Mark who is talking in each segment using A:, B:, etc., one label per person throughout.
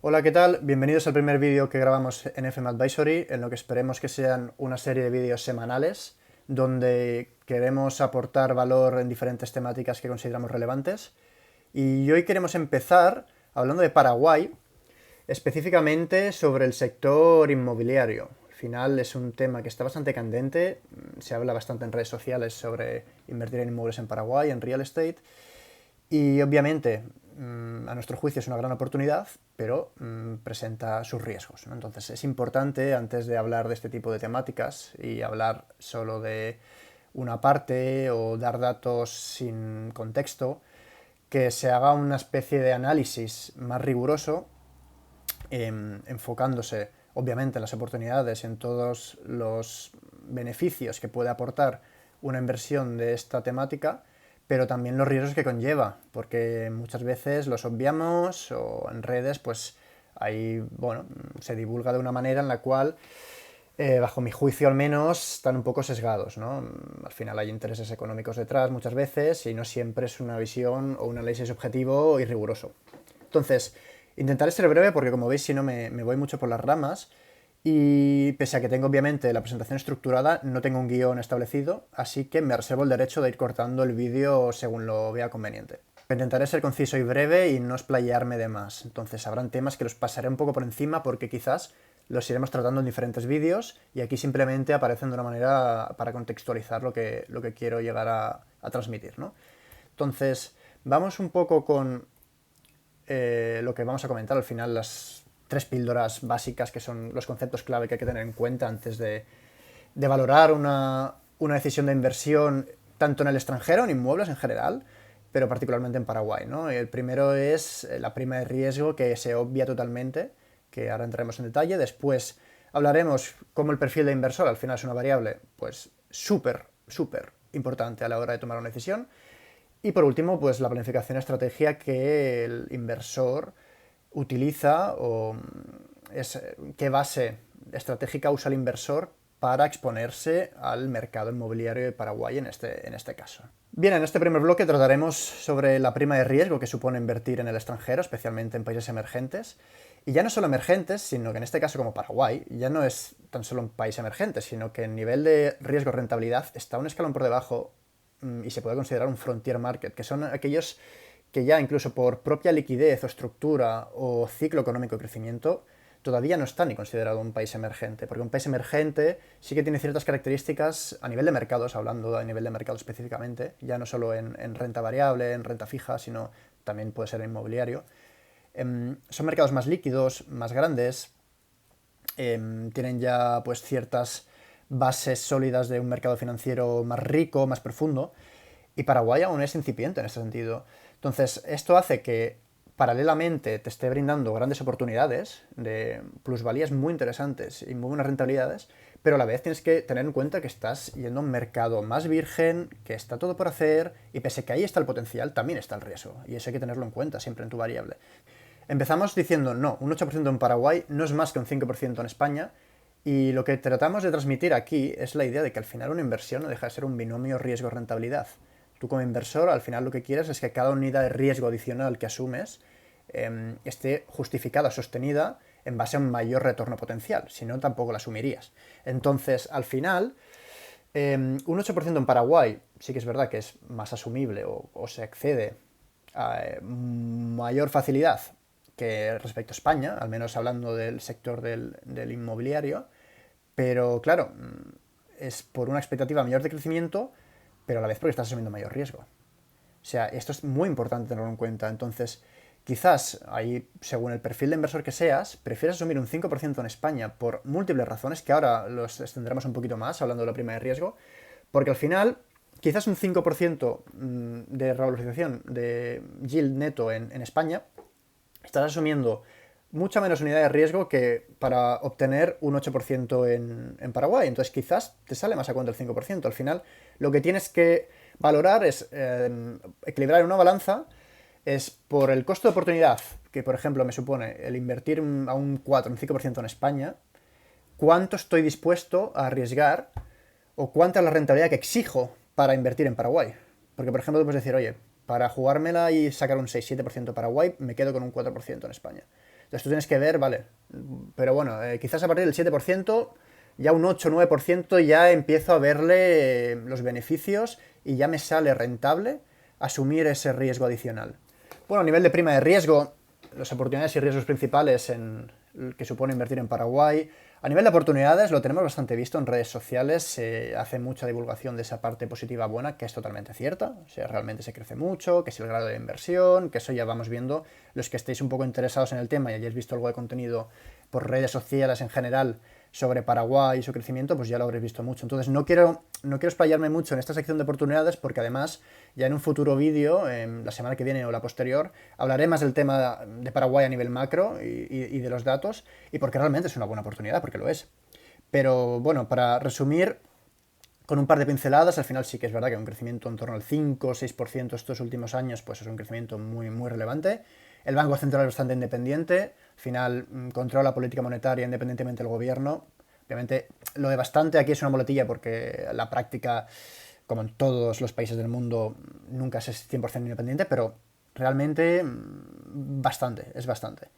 A: Hola, ¿qué tal? Bienvenidos al primer vídeo que grabamos en FM Advisory, en lo que esperemos que sean una serie de vídeos semanales, donde queremos aportar valor en diferentes temáticas que consideramos relevantes. Y hoy queremos empezar hablando de Paraguay, específicamente sobre el sector inmobiliario. Al final es un tema que está bastante candente, se habla bastante en redes sociales sobre invertir en inmuebles en Paraguay, en real estate, y obviamente, a nuestro juicio es una gran oportunidad, pero presenta sus riesgos, ¿no? Entonces es importante, antes de hablar de este tipo de temáticas y hablar solo de una parte o dar datos sin contexto, que se haga una especie de análisis más riguroso, enfocándose obviamente en las oportunidades, en todos los beneficios que puede aportar una inversión de esta temática, pero también los riesgos que conlleva, porque muchas veces los obviamos o en redes pues ahí, bueno, se divulga de una manera en la cual, bajo mi juicio al menos, están un poco sesgados, ¿no? Al final hay intereses económicos detrás muchas veces y no siempre es una visión o un análisis objetivo y riguroso. Entonces, intentaré ser breve porque como veis si no me voy mucho por las ramas y pese a que tengo obviamente la presentación estructurada, no tengo un guión establecido, así que me reservo el derecho de ir cortando el vídeo según lo vea conveniente. Intentaré ser conciso y breve y no explayarme de más, entonces habrán temas que los pasaré un poco por encima porque quizás los iremos tratando en diferentes vídeos y aquí simplemente aparecen de una manera para contextualizar lo que quiero llegar a transmitir, ¿no? Entonces, vamos un poco con lo que vamos a comentar al final, las tres píldoras básicas que son los conceptos clave que hay que tener en cuenta antes de valorar una decisión de inversión tanto en el extranjero, en inmuebles en general, pero particularmente en Paraguay, ¿no? El primero es la prima de riesgo, que se obvia totalmente, que ahora entraremos en detalle. Después hablaremos cómo el perfil de inversor al final es una variable pues súper importante a la hora de tomar una decisión. Y por último, pues la planificación estrategia que el inversor utiliza o qué base estratégica usa el inversor para exponerse al mercado inmobiliario de Paraguay en este caso. Bien, en este primer bloque trataremos sobre la prima de riesgo que supone invertir en el extranjero, especialmente en países emergentes. Y ya no solo emergentes, sino que en este caso como Paraguay, ya no es tan solo un país emergente, sino que el nivel de riesgo-rentabilidad está un escalón por debajo y se puede considerar un frontier market, que son aquellos que ya incluso por propia liquidez o estructura o ciclo económico de crecimiento todavía no está ni considerado un país emergente, porque un país emergente sí que tiene ciertas características a nivel de mercados, hablando a nivel de mercado específicamente, ya no solo en renta variable, en renta fija, sino también puede ser en inmobiliario. Son mercados más líquidos, más grandes, tienen ya pues ciertas bases sólidas de un mercado financiero más rico, más profundo, y Paraguay aún es incipiente en ese sentido. Entonces, esto hace que paralelamente te esté brindando grandes oportunidades de plusvalías muy interesantes y muy buenas rentabilidades, pero a la vez tienes que tener en cuenta que estás yendo a un mercado más virgen, que está todo por hacer, y pese a que ahí está el potencial, también está el riesgo, y eso hay que tenerlo en cuenta siempre en tu variable. Empezamos diciendo, no, un 8% en Paraguay no es más que un 5% en España, y lo que tratamos de transmitir aquí es la idea de que al final una inversión no deja de ser un binomio riesgo-rentabilidad. Tú como inversor al final lo que quieres es que cada unidad de riesgo adicional que asumes esté justificada, sostenida en base a un mayor retorno potencial, si no tampoco la asumirías. Entonces, al final, un 8% en Paraguay sí que es verdad que es más asumible o se accede a mayor facilidad que respecto a España, al menos hablando del sector del inmobiliario, pero claro, es por una expectativa mayor de crecimiento, pero a la vez porque estás asumiendo mayor riesgo. O sea, esto es muy importante tenerlo en cuenta. Entonces, quizás ahí, según el perfil de inversor que seas, prefieres asumir un 5% en España por múltiples razones, que ahora los extenderemos un poquito más hablando de la prima de riesgo, porque al final, quizás un 5% de revalorización de yield neto en España, estás asumiendo mucha menos unidad de riesgo que para obtener un 8% en Paraguay. Entonces quizás te sale más a cuenta el 5%. Al final lo que tienes que valorar es equilibrar en una balanza, es por el costo de oportunidad, que por ejemplo me supone el invertir a un 4, un 5% en España, cuánto estoy dispuesto a arriesgar o cuánta es la rentabilidad que exijo para invertir en Paraguay. Porque, por ejemplo, tú puedes decir, oye, para jugármela y sacar un 6-7% Paraguay, me quedo con un 4% en España. Entonces tú tienes que ver, vale, pero bueno, quizás a partir del 7%, ya un 8-9% ya empiezo a verle los beneficios y ya me sale rentable asumir ese riesgo adicional. Bueno, a nivel de prima de riesgo, las oportunidades y riesgos principales que supone invertir en Paraguay. A nivel de oportunidades lo tenemos bastante visto en redes sociales, se hace mucha divulgación de esa parte positiva buena, que es totalmente cierta, o sea, realmente se crece mucho, que es el grado de inversión, que eso ya vamos viendo, los que estéis un poco interesados en el tema y hayáis visto algo de contenido por redes sociales en general sobre Paraguay y su crecimiento, pues ya lo habréis visto mucho. Entonces no quiero explayarme mucho en esta sección de oportunidades porque además ya en un futuro vídeo, la semana que viene o la posterior, hablaré más del tema de Paraguay a nivel macro y de los datos y porque realmente es una buena oportunidad, porque lo es. Pero bueno, para resumir, con un par de pinceladas, al final sí que es verdad que un crecimiento en torno al 5 o 6% estos últimos años, pues es un crecimiento muy, muy relevante. El Banco Central es bastante independiente, al final controla la política monetaria independientemente del gobierno. Obviamente, lo de bastante aquí es una muletilla porque la práctica, como en todos los países del mundo, nunca es 100% independiente, pero realmente bastante, es bastante.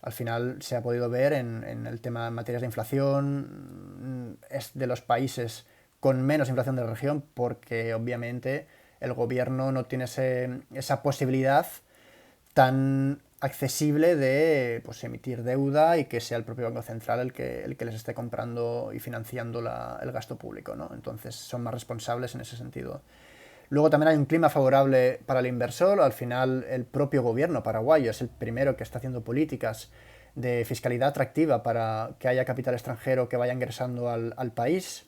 A: Al final se ha podido ver en el tema en materias de inflación, es de los países con menos inflación de la región porque obviamente el gobierno no tiene esa posibilidad tan accesible de pues, emitir deuda y que sea el propio Banco Central el que les esté comprando y financiando el gasto público, ¿no? Entonces son más responsables en ese sentido. Luego también hay un clima favorable para el inversor. Al final el propio gobierno paraguayo es el primero que está haciendo políticas de fiscalidad atractiva para que haya capital extranjero que vaya ingresando al país,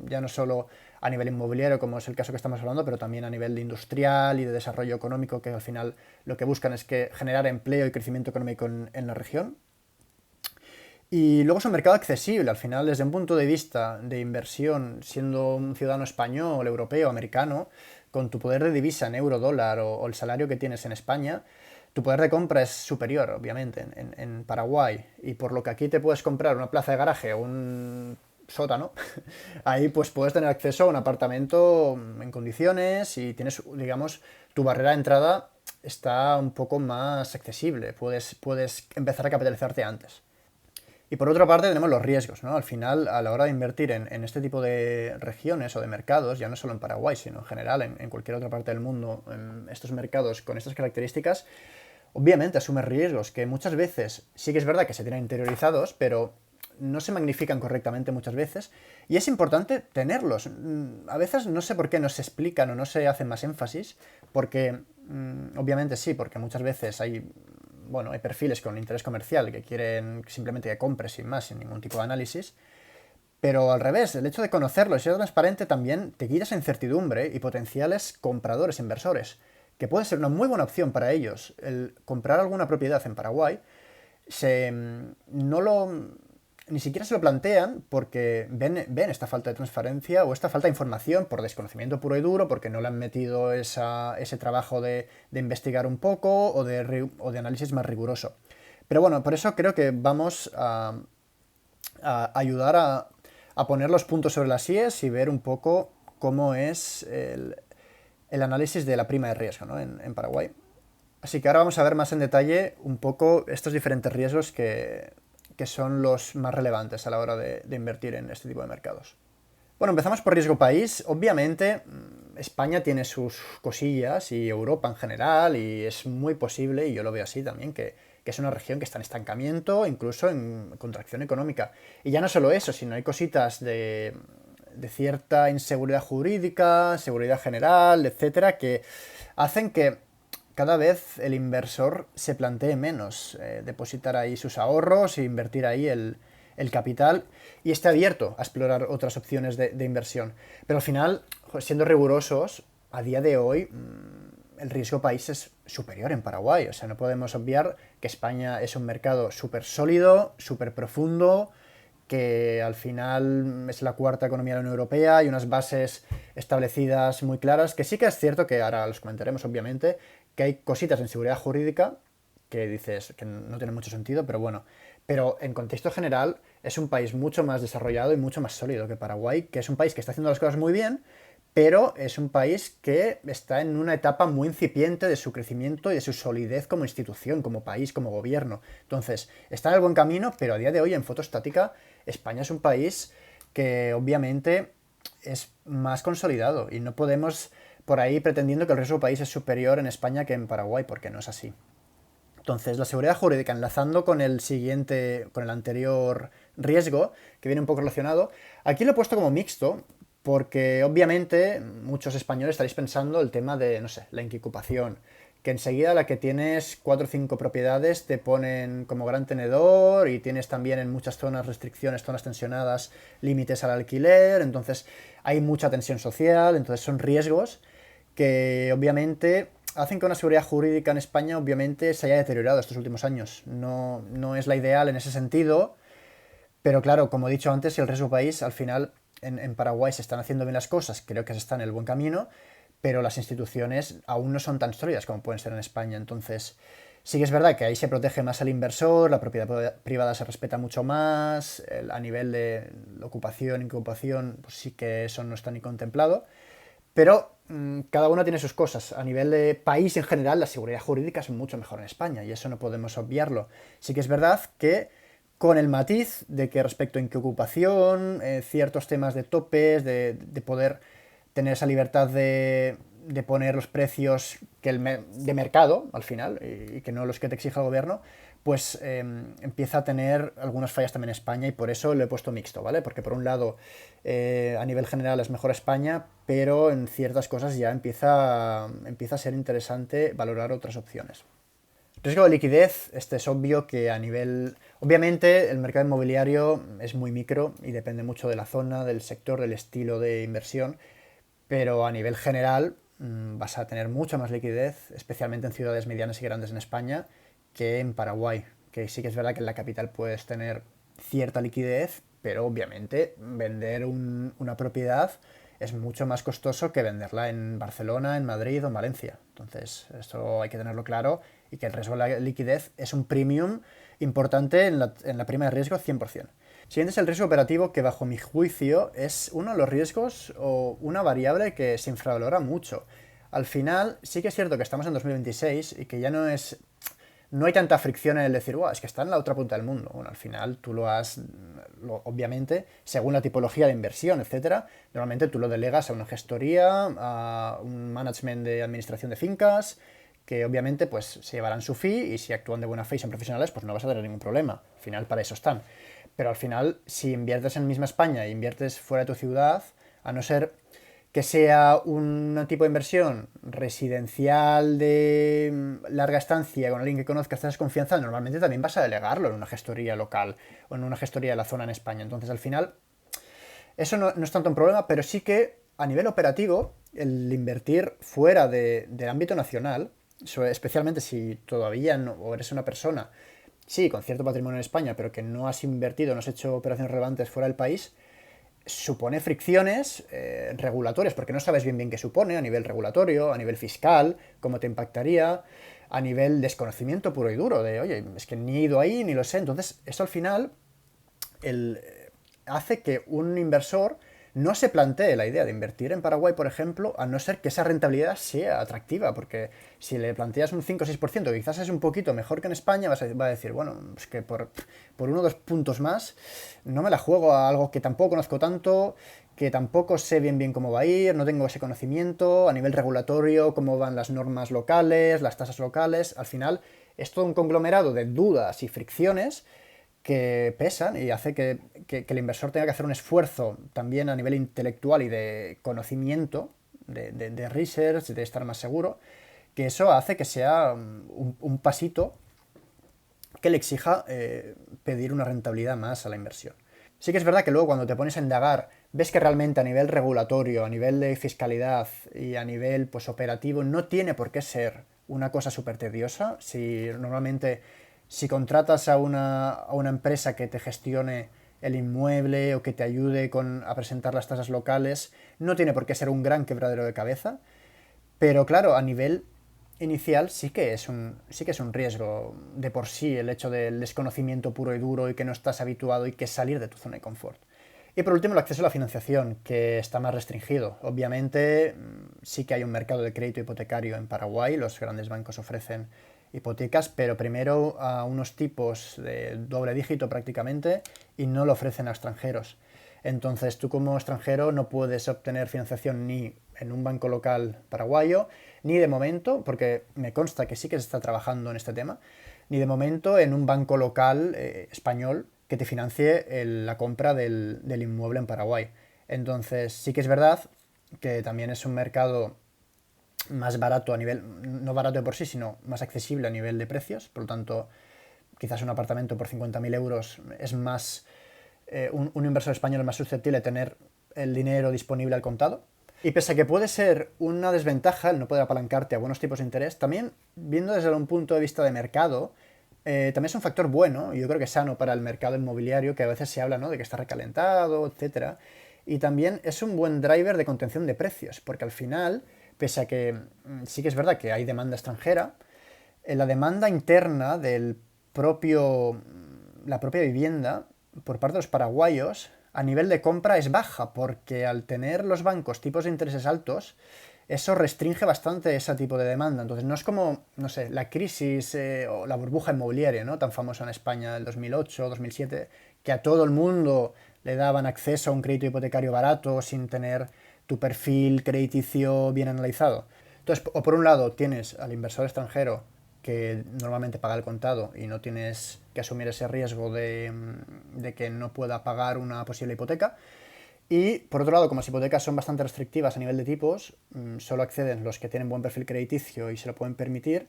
A: ya no solo a nivel inmobiliario, como es el caso que estamos hablando, pero también a nivel de industrial y de desarrollo económico, que al final lo que buscan es que generar empleo y crecimiento económico en la región. Y luego es un mercado accesible, al final, desde un punto de vista de inversión, siendo un ciudadano español, europeo, americano, con tu poder de divisa en euro, dólar o el salario que tienes en España, tu poder de compra es superior, obviamente, en Paraguay. Y por lo que aquí te puedes comprar una plaza de garaje o un sótano, ahí pues puedes tener acceso a un apartamento en condiciones y tienes, digamos, tu barrera de entrada está un poco más accesible, puedes empezar a capitalizarte antes. Y por otra parte tenemos los riesgos, ¿no? Al final, a la hora de invertir en este tipo de regiones o de mercados, ya no solo en Paraguay, sino en general en cualquier otra parte del mundo, en estos mercados con estas características, obviamente asumes riesgos que muchas veces sí que es verdad que se tienen interiorizados, pero no se magnifican correctamente muchas veces y es importante tenerlos. A veces no sé por qué no se explican o no se hacen más énfasis, porque obviamente sí, porque muchas veces hay perfiles con interés comercial que quieren simplemente que compres sin más, sin ningún tipo de análisis. Pero al revés, el hecho de conocerlo y ser transparente también te quita esa incertidumbre y potenciales compradores, inversores, que puede ser una muy buena opción para ellos. El comprar alguna propiedad en Paraguay, no lo, ni siquiera se lo plantean porque ven esta falta de transparencia o esta falta de información por desconocimiento puro y duro, porque no le han metido ese trabajo de investigar un poco o de análisis más riguroso. Pero bueno, por eso creo que vamos a ayudar a poner los puntos sobre las IES y ver un poco cómo es el análisis de la prima de riesgo, ¿no? en Paraguay. Así que ahora vamos a ver más en detalle un poco estos diferentes riesgos que son los más relevantes a la hora de invertir en este tipo de mercados. Bueno, empezamos por riesgo país. Obviamente, España tiene sus cosillas y Europa en general, y es muy posible, y yo lo veo así también, que es una región que está en estancamiento, incluso en contracción económica. Y ya no solo eso, sino hay cositas de cierta inseguridad jurídica, seguridad general, etcétera, que hacen que cada vez el inversor se plantee menos depositar ahí sus ahorros e invertir ahí el capital y esté abierto a explorar otras opciones de inversión. Pero al final, siendo rigurosos, a día de hoy el riesgo país es superior en Paraguay. O sea, no podemos obviar que España es un mercado súper sólido, súper profundo, que al final es la cuarta economía de la Unión Europea y unas bases establecidas muy claras, que sí que es cierto que ahora los comentaremos obviamente, que hay cositas en seguridad jurídica que dices que no tienen mucho sentido, pero bueno. Pero en contexto general es un país mucho más desarrollado y mucho más sólido que Paraguay, que es un país que está haciendo las cosas muy bien, pero es un país que está en una etapa muy incipiente de su crecimiento y de su solidez como institución, como país, como gobierno. Entonces, está en el buen camino, pero a día de hoy en fotostática España es un país que obviamente es más consolidado y no podemos por ahí pretendiendo que el resto del país es superior en España que en Paraguay, porque no es así. Entonces, la seguridad jurídica, enlazando con el siguiente, con el anterior riesgo, que viene un poco relacionado, aquí lo he puesto como mixto, porque obviamente muchos españoles estaréis pensando el tema de, no sé, la inquiocupación, que enseguida la que tienes 4 o 5 propiedades te ponen como gran tenedor y tienes también en muchas zonas restricciones, zonas tensionadas, límites al alquiler, entonces hay mucha tensión social, entonces son riesgos que obviamente hacen que una seguridad jurídica en España obviamente se haya deteriorado estos últimos años. No, no es la ideal en ese sentido, pero claro, como he dicho antes, si el resto del país al final en Paraguay se están haciendo bien las cosas, creo que se está en el buen camino, pero las instituciones aún no son tan sólidas como pueden ser en España. Entonces, sí que es verdad que ahí se protege más al inversor, la propiedad privada se respeta mucho más, a nivel de ocupación, incubación, pues sí que eso no está ni contemplado. Pero cada una tiene sus cosas. A nivel de país en general, la seguridad jurídica es mucho mejor en España y eso no podemos obviarlo. Sí que es verdad que con el matiz de que respecto a inquiocupación, ciertos temas de topes, de poder tener esa libertad de poner los precios de mercado al final y que no los que te exija el gobierno, pues empieza a tener algunas fallas también en España y por eso lo he puesto mixto, ¿vale? Porque por un lado a nivel general es mejor España, pero en ciertas cosas ya empieza a ser interesante valorar otras opciones. Riesgo de liquidez, este es obvio que a nivel... Obviamente el mercado inmobiliario es muy micro y depende mucho de la zona, del sector, del estilo de inversión, pero a nivel general vas a tener mucha más liquidez, especialmente en ciudades medianas y grandes en España, que en Paraguay, que sí que es verdad que en la capital puedes tener cierta liquidez, pero obviamente vender una propiedad es mucho más costoso que venderla en Barcelona, en Madrid o en Valencia. Entonces, esto hay que tenerlo claro y que el riesgo de la liquidez es un premium importante en la prima de riesgo 100%. Siguiente es el riesgo operativo, que bajo mi juicio es uno de los riesgos o una variable que se infravalora mucho. Al final, sí que es cierto que estamos en 2026 y que ya no hay tanta fricción en el decir, wow, es que está en la otra punta del mundo. Bueno, al final tú obviamente, según la tipología de inversión, etcétera, normalmente tú lo delegas a una gestoría, a un management de administración de fincas, que obviamente pues se llevarán su fee y si actúan de buena fe y son profesionales, pues no vas a tener ningún problema. Al final para eso están. Pero al final, si inviertes en misma España e inviertes fuera de tu ciudad, a no ser que sea un tipo de inversión residencial de larga estancia con alguien que conozcas, tengas confianza, normalmente también vas a delegarlo en una gestoría local o en una gestoría de la zona en España. Entonces, al final, eso no es tanto un problema, pero sí que a nivel operativo, el invertir fuera del ámbito nacional, especialmente si todavía no, o eres una persona, sí, con cierto patrimonio en España, pero que no has invertido, no has hecho operaciones relevantes fuera del país, supone fricciones regulatorias, porque no sabes bien qué supone a nivel regulatorio, a nivel fiscal, cómo te impactaría, a nivel desconocimiento puro y duro, de, oye, es que ni he ido ahí, ni lo sé. Entonces, eso al final el, hace que un inversor no se plantee la idea de invertir en Paraguay, por ejemplo, a no ser que esa rentabilidad sea atractiva, porque si le planteas un 5 o 6%, que quizás es un poquito mejor que en España, va a decir, bueno, es que por 1 o 2 puntos más no me la juego a algo que tampoco conozco tanto, que tampoco sé bien cómo va a ir, no tengo ese conocimiento, a nivel regulatorio, cómo van las normas locales, las tasas locales, al final es todo un conglomerado de dudas y fricciones que pesan y hace que el inversor tenga que hacer un esfuerzo también a nivel intelectual y de conocimiento, de research, de estar más seguro, que eso hace que sea un pasito que le exija pedir una rentabilidad más a la inversión. Sí que es verdad que luego cuando te pones a indagar, ves que realmente a nivel regulatorio, a nivel de fiscalidad y a nivel pues, operativo no tiene por qué ser una cosa súper tediosa. Si contratas a una empresa que te gestione el inmueble o que te ayude a presentar las tasas locales, no tiene por qué ser un gran quebradero de cabeza. Pero claro, a nivel inicial sí que es un riesgo de por sí el hecho del desconocimiento puro y duro y que no estás habituado y que salir de tu zona de confort. Y por último, el acceso a la financiación, que está más restringido. Obviamente, sí que hay un mercado de crédito hipotecario en Paraguay, los grandes bancos ofrecen hipotecas, pero primero a unos tipos de doble dígito prácticamente y no lo ofrecen a extranjeros. Entonces tú como extranjero no puedes obtener financiación ni en un banco local paraguayo, ni de momento, porque me consta que sí que se está trabajando en este tema, ni de momento en un banco local español que te financie la compra del inmueble en Paraguay. Entonces sí que es verdad que también es un mercado más barato a nivel, no barato de por sí, sino más accesible a nivel de precios. Por lo tanto, quizás un apartamento por 50.000 euros es más, un inversor español es más susceptible de tener el dinero disponible al contado. Y pese a que puede ser una desventaja el no poder apalancarte a buenos tipos de interés, también viendo desde un punto de vista de mercado, también es un factor bueno, y yo creo que sano para el mercado inmobiliario, que a veces se habla, ¿no?, de que está recalentado, etcétera. Y también es un buen driver de contención de precios, porque al final, pese a que sí que es verdad que hay demanda extranjera, la demanda interna del propio, la propia vivienda por parte de los paraguayos a nivel de compra es baja, porque al tener los bancos tipos de intereses altos, eso restringe bastante ese tipo de demanda. Entonces no es como, no sé, la crisis o la burbuja inmobiliaria, ¿no?, tan famosa en España del 2008, 2007, que a todo el mundo le daban acceso a un crédito hipotecario barato sin tener tu perfil crediticio bien analizado. Entonces, o por un lado tienes al inversor extranjero que normalmente paga el contado y no tienes que asumir ese riesgo de que no pueda pagar una posible hipoteca. Y por otro lado, como las hipotecas son bastante restrictivas a nivel de tipos, solo acceden los que tienen buen perfil crediticio y se lo pueden permitir,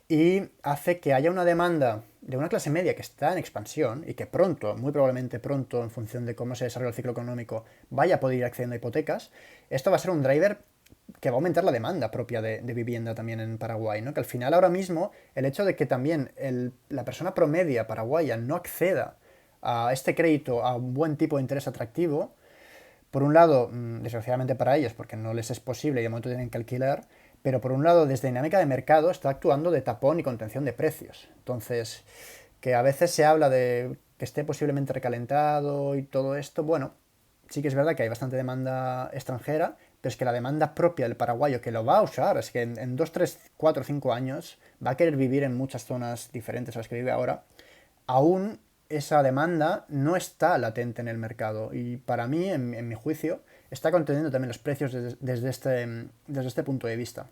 A: y hace que haya una demanda de una clase media que está en expansión y que pronto, muy probablemente pronto, en función de cómo se desarrolla el ciclo económico, vaya a poder ir accediendo a hipotecas. Esto va a ser un driver que va a aumentar la demanda propia de vivienda también en Paraguay, ¿no? Que al final ahora mismo el hecho de que también la persona promedia paraguaya no acceda a este crédito a un buen tipo de interés atractivo, por un lado, desgraciadamente para ellos, porque no les es posible y de momento tienen que alquilar, pero por un lado, desde dinámica de mercado, está actuando de tapón y contención de precios. Entonces, que a veces se habla de que esté posiblemente recalentado y todo esto, bueno, sí que es verdad que hay bastante demanda extranjera, pero es que la demanda propia del paraguayo que lo va a usar, es que en 2, 3, 4, 5 años va a querer vivir en muchas zonas diferentes a las que vive ahora, aún esa demanda no está latente en el mercado y para mí, en mi juicio, está conteniendo también los precios desde este punto de vista.